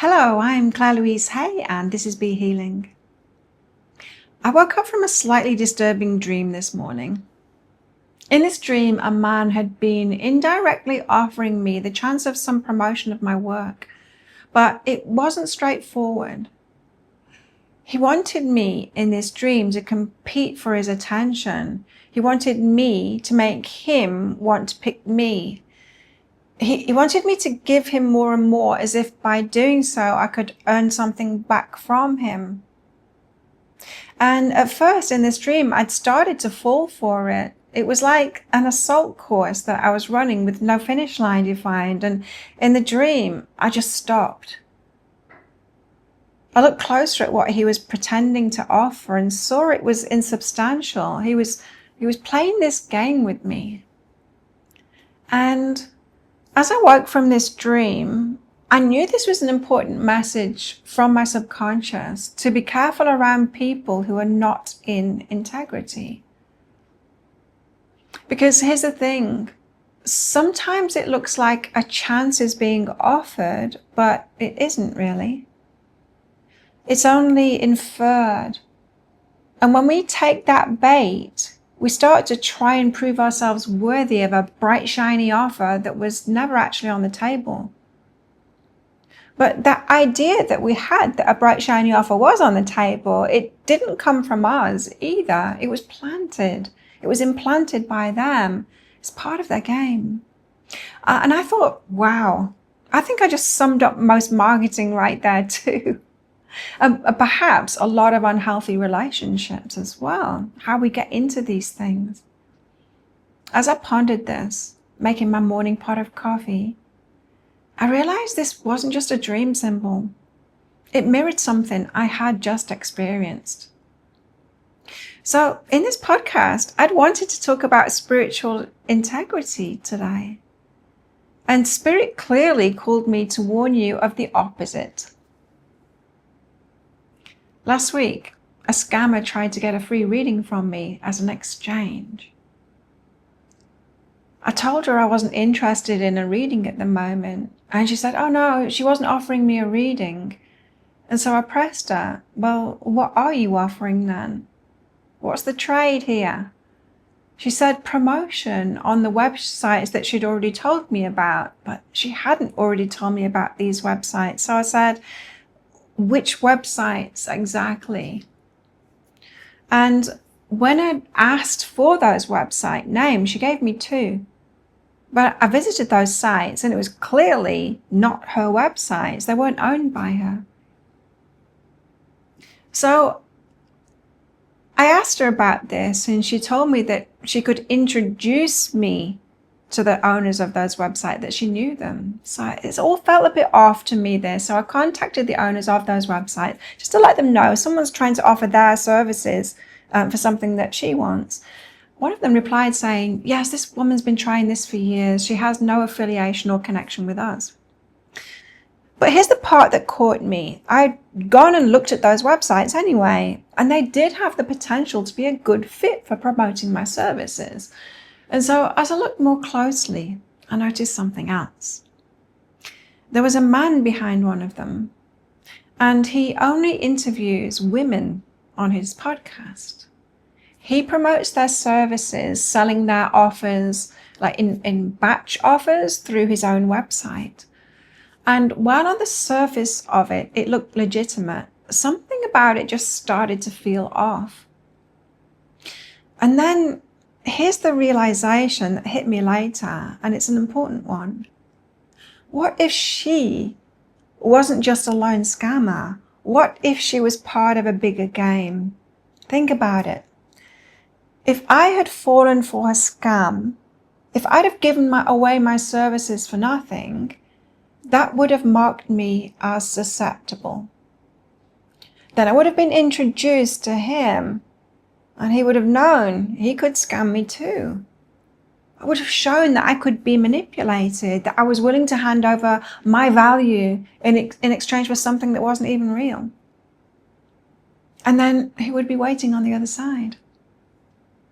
Hello, I'm Claire Louise Hay and this is Be Healing. I woke up from a slightly disturbing dream this morning. In this dream, a man had been indirectly offering me the chance of some promotion of my work, but it wasn't straightforward. He wanted me in this dream to compete for his attention. He wanted me to make him want to pick me. He wanted me to give him more and more, as if by doing so I could earn something back from him. And at first in this dream, I'd started to fall for it. It was like an assault course that I was running with no finish line defined. And in the dream, I just stopped. I looked closer at what he was pretending to offer and saw it was insubstantial. He was playing this game with me. And as I woke from this dream, I knew this was an important message from my subconscious to be careful around people who are not in integrity. Because here's the thing, sometimes it looks like a chance is being offered, but it isn't really. It's only inferred. And when we take that bait, we start to try and prove ourselves worthy of a bright, shiny offer that was never actually on the table. But that idea that we had that a bright, shiny offer was on the table, it didn't come from us either. It was planted. It was implanted by them. It's part of their game. And I thought, wow, I think I just summed up most marketing right there too. Perhaps a lot of unhealthy relationships as well, how we get into these things. As I pondered this, making my morning pot of coffee, I realized this wasn't just a dream symbol. It mirrored something I had just experienced. So in this podcast, I'd wanted to talk about spiritual integrity today. And Spirit clearly called me to warn you of the opposite. Last week, a scammer tried to get a free reading from me as an exchange. I told her I wasn't interested in a reading at the moment, and she said, oh no, she wasn't offering me a reading. And so I pressed her, well, what are you offering then? What's the trade here? She said promotion on the websites that she'd already told me about, but she hadn't already told me about these websites. So I said, which websites exactly? And when I asked for those website names, she gave me 2. But I visited those sites and it was clearly not her websites. They weren't owned by her. So I asked her about this and she told me that she could introduce me to the owners of those websites, that she knew them. So it's all felt a bit off to me there. So I contacted the owners of those websites just to let them know someone's trying to offer their services for something that she wants. One of them replied saying, yes, this woman's been trying this for years. She has no affiliation or connection with us. But here's the part that caught me. I'd gone and looked at those websites anyway, and they did have the potential to be a good fit for promoting my services. And so as I looked more closely, I noticed something else. There was a man behind one of them, and he only interviews women on his podcast. He promotes their services, selling their offers, like in batch offers through his own website. And while on the surface of it, it looked legitimate, something about it just started to feel off. And then here's the realization that hit me later, and it's an important one. What if she wasn't just a lone scammer? What if she was part of a bigger game? Think about it. If I had fallen for her scam, if I'd have given away my services for nothing, that would have marked me as susceptible. Then I would have been introduced to him, and he would have known he could scam me too. I would have shown that I could be manipulated, that I was willing to hand over my value in exchange for something that wasn't even real. And then he would be waiting on the other side.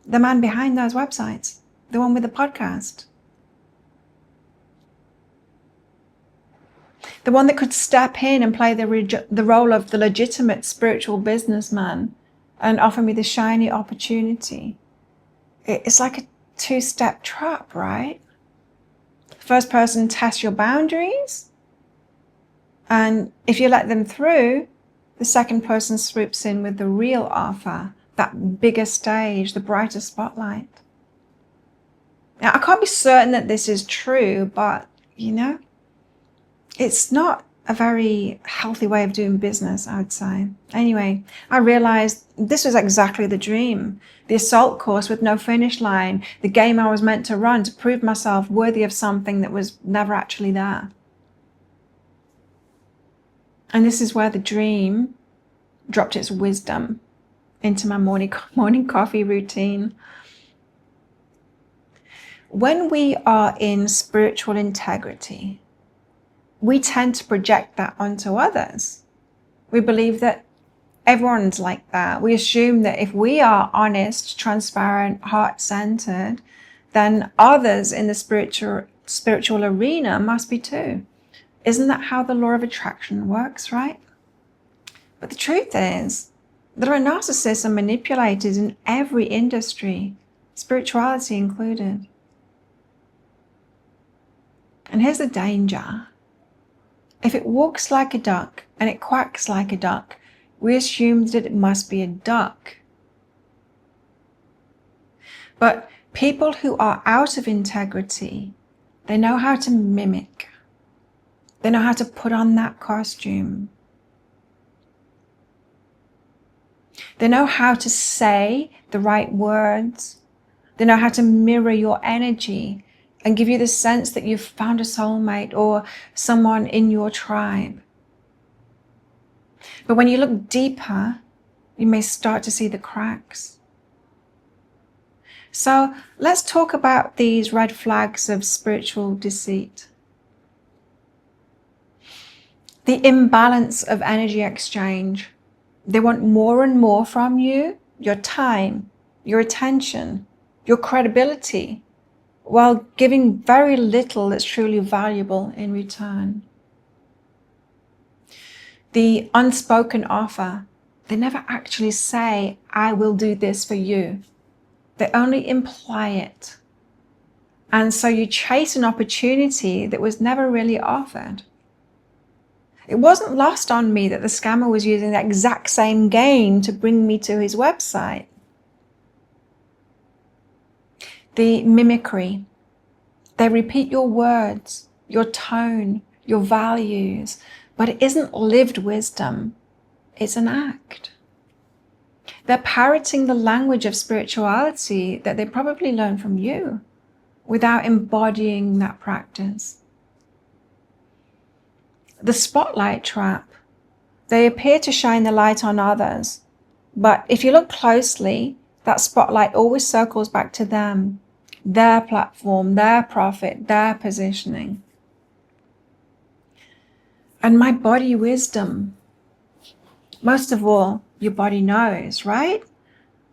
The man behind those websites, the one with the podcast. The one that could step in and play the role of the legitimate spiritual businessman and offer me the shiny opportunity. It's like a two-step trap, right? First person tests your boundaries, and if you let them through, the second person swoops in with the real offer, that bigger stage, the brighter spotlight. Now, I can't be certain that this is true, but, it's not a very healthy way of doing business, I would say. Anyway, I realized this was exactly the dream. The assault course with no finish line, the game I was meant to run to prove myself worthy of something that was never actually there. And this is where the dream dropped its wisdom into my morning coffee routine. When we are in spiritual integrity, we tend to project that onto others. We believe that everyone's like that. We assume that if we are honest, transparent, heart-centered, then others in the spiritual arena must be too. Isn't that how the law of attraction works, right? But the truth is, there are narcissists and manipulators in every industry, spirituality included. And here's the danger. If it walks like a duck and it quacks like a duck, we assume that it must be a duck. But people who are out of integrity, they know how to mimic. They know how to put on that costume. They know how to say the right words. They know how to mirror your energy and give you the sense that you've found a soulmate or someone in your tribe. But when you look deeper, you may start to see the cracks. So let's talk about these red flags of spiritual deceit. The imbalance of energy exchange. They want more and more from you, your time, your attention, your credibility, while giving very little that's truly valuable in return. The unspoken offer. They never actually say, I will do this for you. They only imply it. And so you chase an opportunity that was never really offered. It wasn't lost on me that the scammer was using the exact same game to bring me to his website. The mimicry. They repeat your words, your tone, your values, but it isn't lived wisdom. It's an act. They're parroting the language of spirituality that they probably learned from you without embodying that practice. The spotlight trap. They appear to shine the light on others, but if you look closely, that spotlight always circles back to them, their platform, their profit, their positioning. And my body wisdom. Most of all, your body knows, right?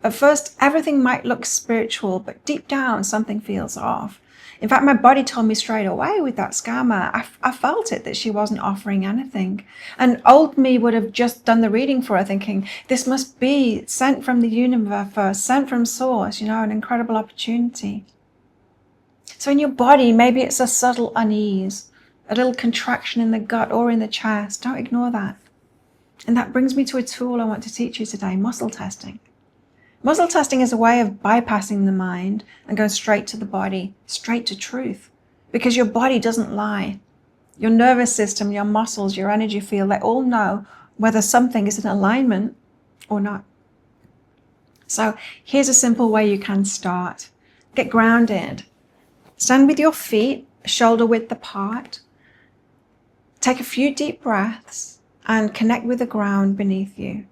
At first, everything might look spiritual, but deep down, something feels off. In fact, my body told me straight away with that scammer. I felt it that she wasn't offering anything. And old me would have just done the reading for her, thinking, this must be sent from the universe, sent from source, an incredible opportunity. So in your body, maybe it's a subtle unease, a little contraction in the gut or in the chest. Don't ignore that. And that brings me to a tool I want to teach you today, muscle testing. Muscle testing is a way of bypassing the mind and going straight to the body, straight to truth, because your body doesn't lie. Your nervous system, your muscles, your energy field, they all know whether something is in alignment or not. So here's a simple way you can start. Get grounded. Stand with your feet shoulder width apart. Take a few deep breaths and connect with the ground beneath you.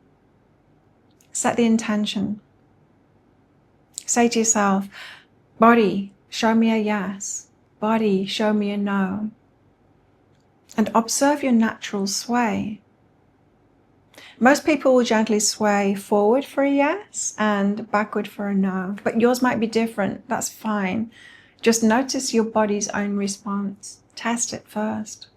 Set the intention. Say to yourself, body, show me a yes. Body, show me a no. And observe your natural sway. Most people will gently sway forward for a yes and backward for a no, but yours might be different. That's fine. Just notice your body's own response. Test it first.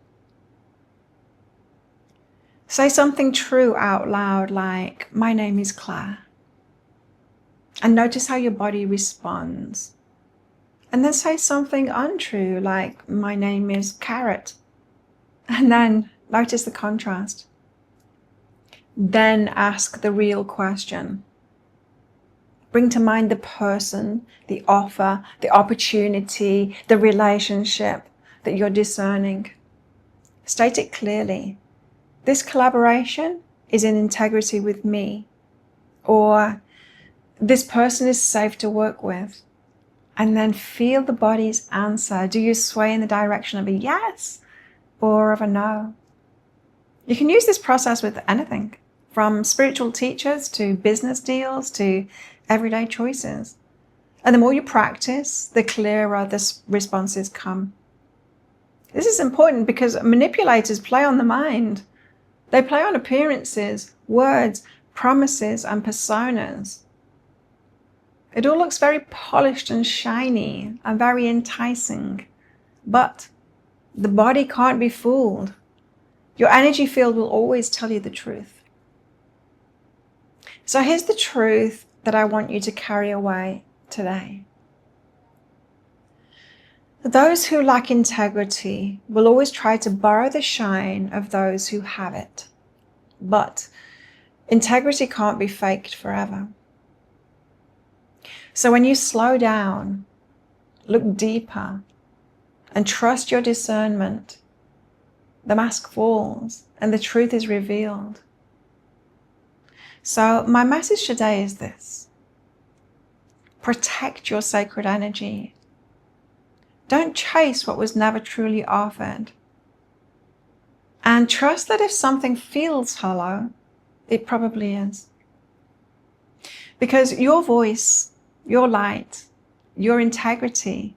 Say something true out loud like, "My name is Claire." And notice how your body responds. And then say something untrue like, "My name is Carrot." And then notice the contrast. Then ask the real question. Bring to mind the person, the offer, the opportunity, the relationship that you're discerning. State it clearly. This collaboration is in integrity with me. Or this person is safe to work with. And then feel the body's answer. Do you sway in the direction of a yes or of a no? You can use this process with anything, from spiritual teachers to business deals to everyday choices. And the more you practice, the clearer the responses come. This is important because manipulators play on the mind. They play on appearances, words, promises, and personas. It all looks very polished and shiny and very enticing, but the body can't be fooled. Your energy field will always tell you the truth. So here's the truth that I want you to carry away today. Those who lack integrity will always try to borrow the shine of those who have it. But integrity can't be faked forever. So when you slow down, look deeper, and trust your discernment, the mask falls and the truth is revealed. So my message today is this: protect your sacred energy. Don't chase what was never truly offered. And trust that if something feels hollow, it probably is. Because your voice, your light, your integrity,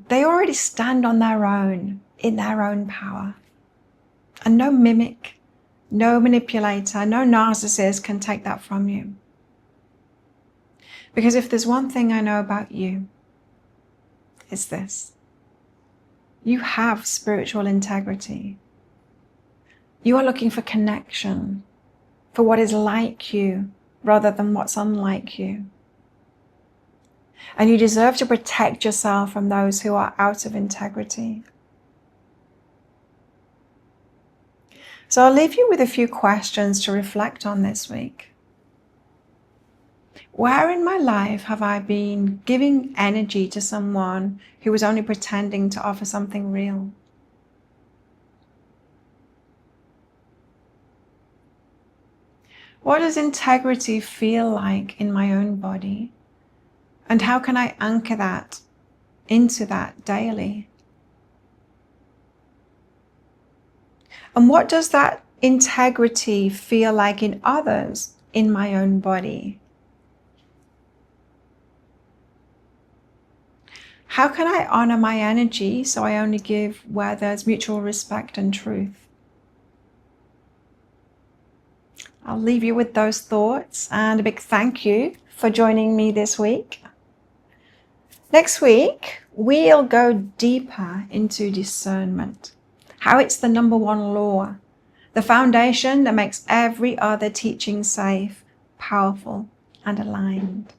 they already stand on their own, in their own power. And no mimic, no manipulator, no narcissist can take that from you. Because if there's one thing I know about you, it's this: you have spiritual integrity. You are looking for connection, for what is like you rather than what's unlike you. And you deserve to protect yourself from those who are out of integrity. So I'll leave you with a few questions to reflect on this week. Where in my life have I been giving energy to someone who was only pretending to offer something real? What does integrity feel like in my own body? And how can I anchor that into that daily? And what does that integrity feel like in others in my own body? How can I honor my energy so I only give where there's mutual respect and truth? I'll leave you with those thoughts, and a big thank you for joining me this week. Next week, we'll go deeper into discernment, how it's the number one law, the foundation that makes every other teaching safe, powerful, and aligned.